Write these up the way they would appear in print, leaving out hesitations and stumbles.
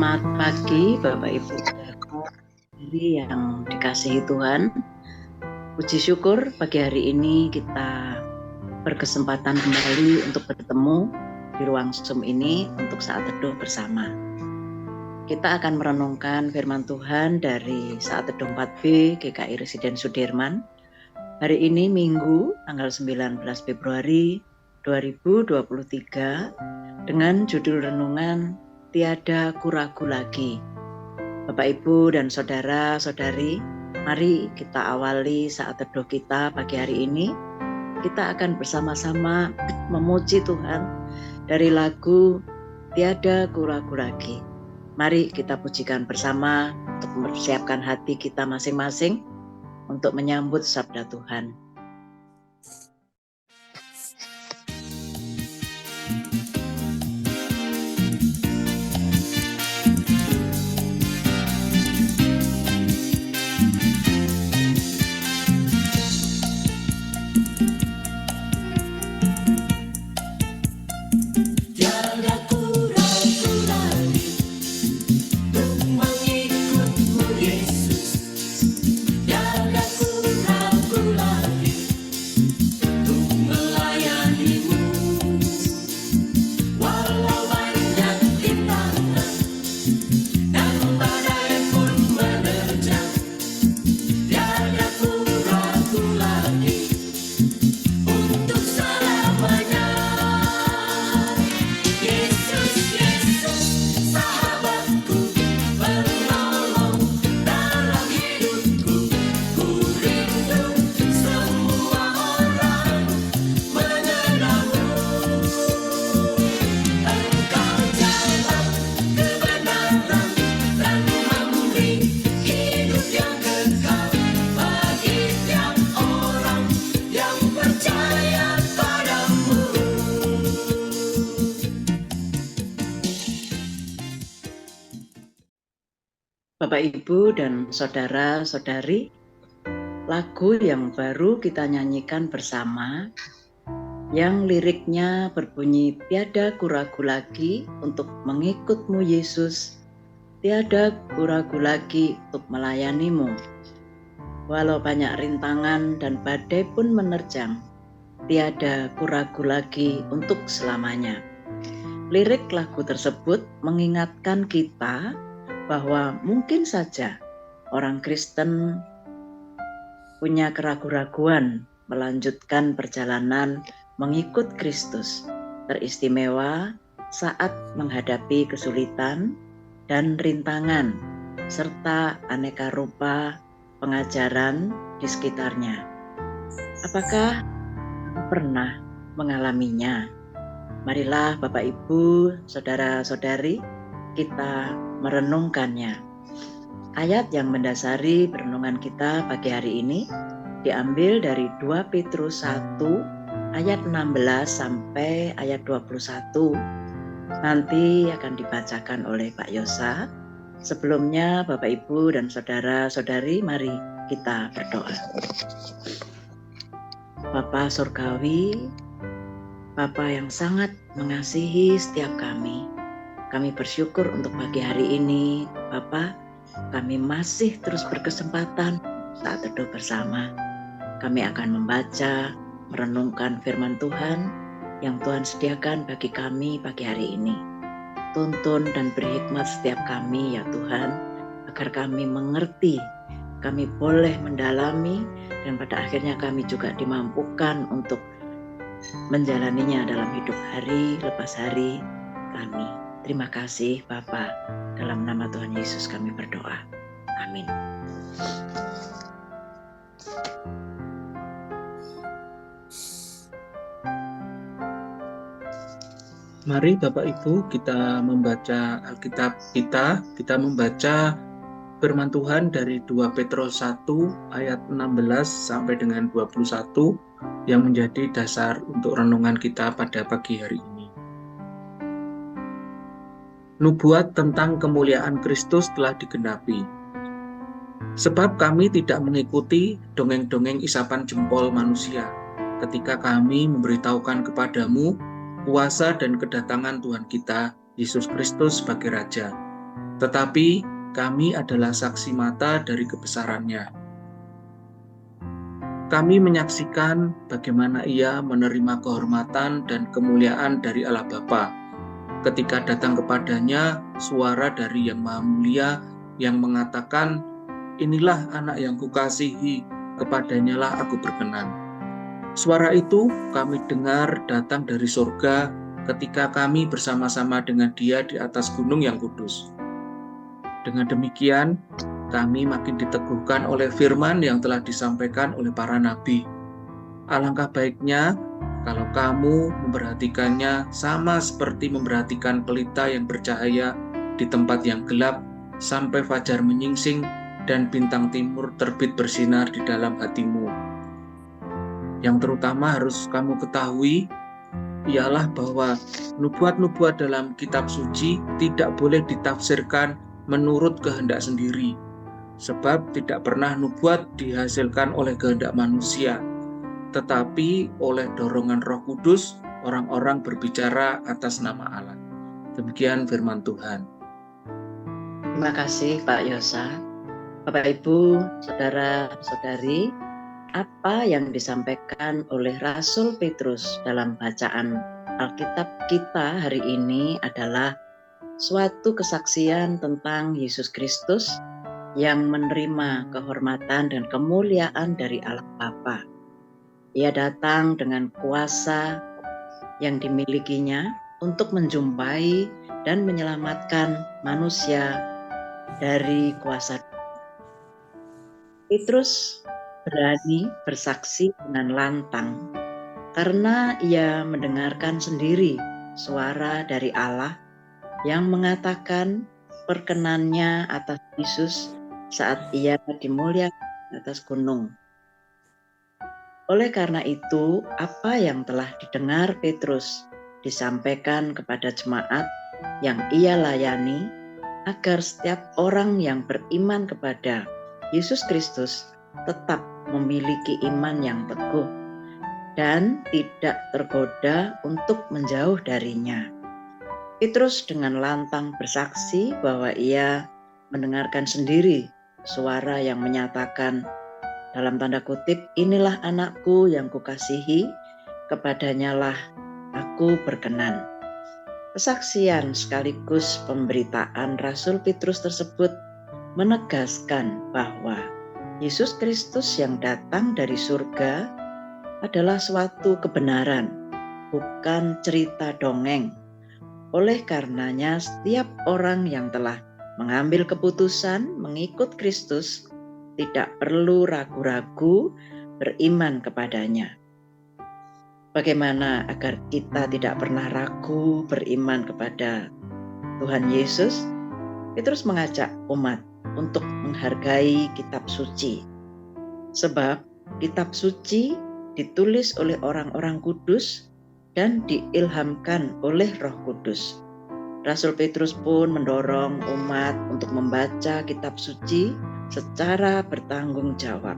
Selamat pagi Bapak Ibu yang dikasihi Tuhan. Puji syukur pagi hari ini kita berkesempatan kembali untuk bertemu di ruang Zoom ini untuk saat teduh bersama. Kita akan merenungkan firman Tuhan dari saat teduh 4B GKI Residen Sudirman. Hari ini Minggu tanggal 19 Februari 2023 dengan judul renungan Tiada Kuragu Lagi. Bapak Ibu dan saudara-saudari, mari kita awali saat teduh kita pagi hari ini. Kita akan bersama-sama memuji Tuhan dari lagu Tiada Kuragu Lagi. Mari kita pujikan bersama untuk mempersiapkan hati kita masing-masing untuk menyambut sabda Tuhan. Bapak Ibu dan saudara-saudari, lagu yang baru kita nyanyikan bersama yang liriknya berbunyi tiada kuragu lagi untuk mengikut-Mu Yesus, tiada kuragu lagi untuk melayani-Mu. Walau banyak rintangan dan badai pun menerjang, tiada kuragu lagi untuk selamanya. Lirik lagu tersebut mengingatkan kita bahwa mungkin saja orang Kristen punya keraguan-raguan melanjutkan perjalanan mengikut Kristus, teristimewa saat menghadapi kesulitan dan rintangan, serta aneka rupa pengajaran di sekitarnya. Apakah pernah mengalaminya? Marilah Bapak Ibu, saudara-saudari, kita merenungkannya. Ayat yang mendasari perenungan kita pagi hari ini diambil dari 2 Petrus 1 ayat 16 sampai ayat 21. Nanti akan dibacakan oleh Pak Yosa. Sebelumnya Bapak Ibu dan saudara-saudari, mari kita berdoa. Bapa Surgawi, Bapa yang sangat mengasihi setiap kami bersyukur untuk pagi hari ini, Bapa. Kami masih terus berkesempatan saat teduh bersama. Kami akan membaca, merenungkan firman Tuhan yang Tuhan sediakan bagi kami pagi hari ini. Tuntun dan beri hikmat setiap kami ya Tuhan, agar kami mengerti, kami boleh mendalami, dan pada akhirnya kami juga dimampukan untuk menjalaninya dalam hidup hari lepas hari kami. Terima kasih Bapa, dalam nama Tuhan Yesus kami berdoa. Amin. Mari Bapak Ibu kita membaca Alkitab kita membaca firman Tuhan dari 2 Petrus 1 ayat 16 sampai dengan 21 yang menjadi dasar untuk renungan kita pada pagi hari ini. Nubuat tentang kemuliaan Kristus telah digenapi. Sebab kami tidak mengikuti dongeng-dongeng isapan jempol manusia ketika kami memberitahukan kepadamu kuasa dan kedatangan Tuhan kita, Yesus Kristus sebagai Raja. tetapi kami adalah saksi mata dari kebesarannya. Kami menyaksikan bagaimana Ia menerima kehormatan dan kemuliaan dari Allah Bapa ketika datang kepadanya suara dari Yang Maha Mulia yang mengatakan, "Inilah anak yang kukasihi, kepadanya lah aku berkenan." Suara itu kami dengar datang dari surga ketika kami bersama-sama dengan Dia di atas gunung yang kudus. Dengan demikian, kami makin diteguhkan oleh firman yang telah disampaikan oleh para nabi. Alangkah baiknya kalau kamu memperhatikannya sama seperti memperhatikan pelita yang bercahaya di tempat yang gelap sampai fajar menyingsing dan bintang timur terbit bersinar di dalam hatimu. Yang terutama harus kamu ketahui ialah bahwa nubuat-nubuat dalam kitab suci tidak boleh ditafsirkan menurut kehendak sendiri, sebab tidak pernah nubuat dihasilkan oleh kehendak manusia, tetapi oleh dorongan Roh Kudus orang-orang berbicara atas nama Allah. Demikian firman Tuhan. Terima kasih Pak Yosa. Bapak Ibu, saudara-saudari, apa yang disampaikan oleh Rasul Petrus dalam bacaan Alkitab kita hari ini adalah suatu kesaksian tentang Yesus Kristus yang menerima kehormatan dan kemuliaan dari Allah Bapa. Ia datang dengan kuasa yang dimilikinya untuk menjumpai dan menyelamatkan manusia dari kuasa. Petrus berani bersaksi dengan lantang karena ia mendengarkan sendiri suara dari Allah yang mengatakan perkenannya atas Yesus saat ia dimuliakan atas gunung. Oleh karena itu, apa yang telah didengar Petrus disampaikan kepada jemaat yang ia layani, agar setiap orang yang beriman kepada Yesus Kristus tetap memiliki iman yang teguh dan tidak tergoda untuk menjauh darinya. Petrus dengan lantang bersaksi bahwa ia mendengarkan sendiri suara yang menyatakan, dalam tanda kutip, "Inilah anakku yang kukasihi, kepadanya lah aku berkenan." Kesaksian sekaligus pemberitaan Rasul Petrus tersebut menegaskan bahwa Yesus Kristus yang datang dari surga adalah suatu kebenaran, bukan cerita dongeng. Oleh karenanya, setiap orang yang telah mengambil keputusan mengikut Kristus tidak perlu ragu-ragu beriman kepadanya. Bagaimana agar kita tidak pernah ragu beriman kepada Tuhan Yesus? Petrus mengajak umat untuk menghargai kitab suci. Sebab kitab suci ditulis oleh orang-orang kudus dan diilhamkan oleh Roh Kudus. Rasul Petrus pun mendorong umat untuk membaca kitab suci secara bertanggung jawab,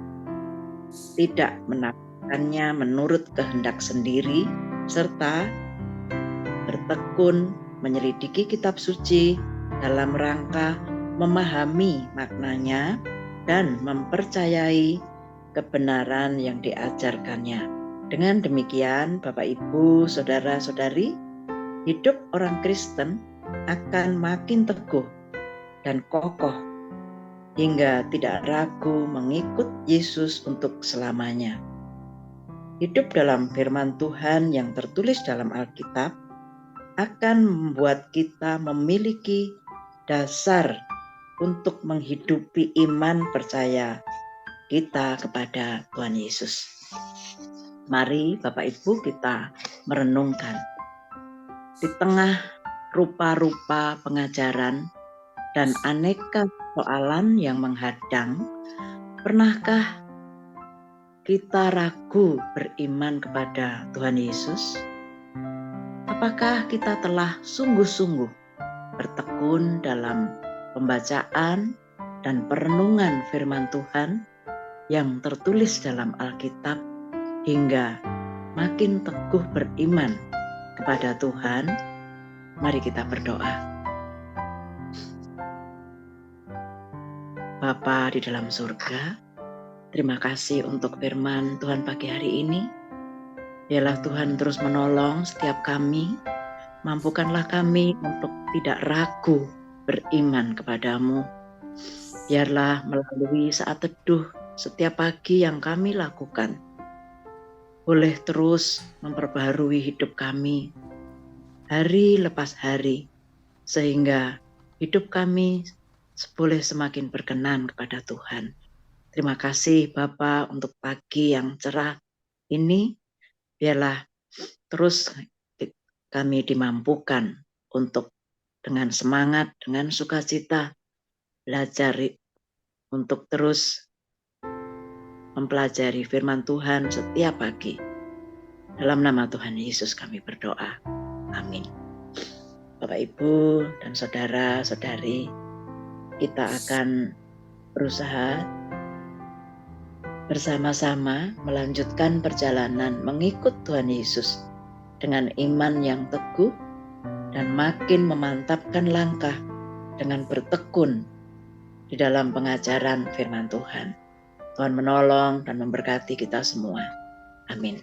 tidak menafsirkannya menurut kehendak sendiri, serta bertekun menyelidiki kitab suci dalam rangka memahami maknanya dan mempercayai kebenaran yang diajarkannya. Dengan demikian, Bapak Ibu, saudara-saudari, hidup orang Kristen akan makin teguh dan kokoh hingga tidak ragu mengikut Yesus untuk selamanya. Hidup dalam firman Tuhan yang tertulis dalam Alkitab akan membuat kita memiliki dasar untuk menghidupi iman percaya kita kepada Tuhan Yesus. Mari Bapak Ibu kita merenungkan. Di tengah rupa-rupa pengajaran dan aneka soalan yang menghadang, pernahkah kita ragu beriman kepada Tuhan Yesus? Apakah kita telah sungguh-sungguh bertekun dalam pembacaan dan perenungan firman Tuhan yang tertulis dalam Alkitab hingga makin teguh beriman kepada Tuhan? Mari kita berdoa. Bapa di dalam surga, terima kasih untuk firman Tuhan pagi hari ini. Biarlah Tuhan terus menolong setiap kami, mampukanlah kami untuk tidak ragu beriman kepadamu. Biarlah melalui saat teduh setiap pagi yang kami lakukan, boleh terus memperbaharui hidup kami hari lepas hari, sehingga hidup kami boleh semakin berkenan kepada Tuhan. Terima kasih Bapa untuk pagi yang cerah ini. Biarlah terus kami dimampukan untuk dengan semangat, dengan sukacita belajar untuk terus mempelajari firman Tuhan setiap pagi. Dalam nama Tuhan Yesus kami berdoa. Amin. Bapak, Ibu, dan saudara-saudari, kita akan berusaha bersama-sama melanjutkan perjalanan mengikut Tuhan Yesus dengan iman yang teguh dan makin memantapkan langkah dengan bertekun di dalam pengajaran firman Tuhan. Tuhan menolong dan memberkati kita semua. Amin.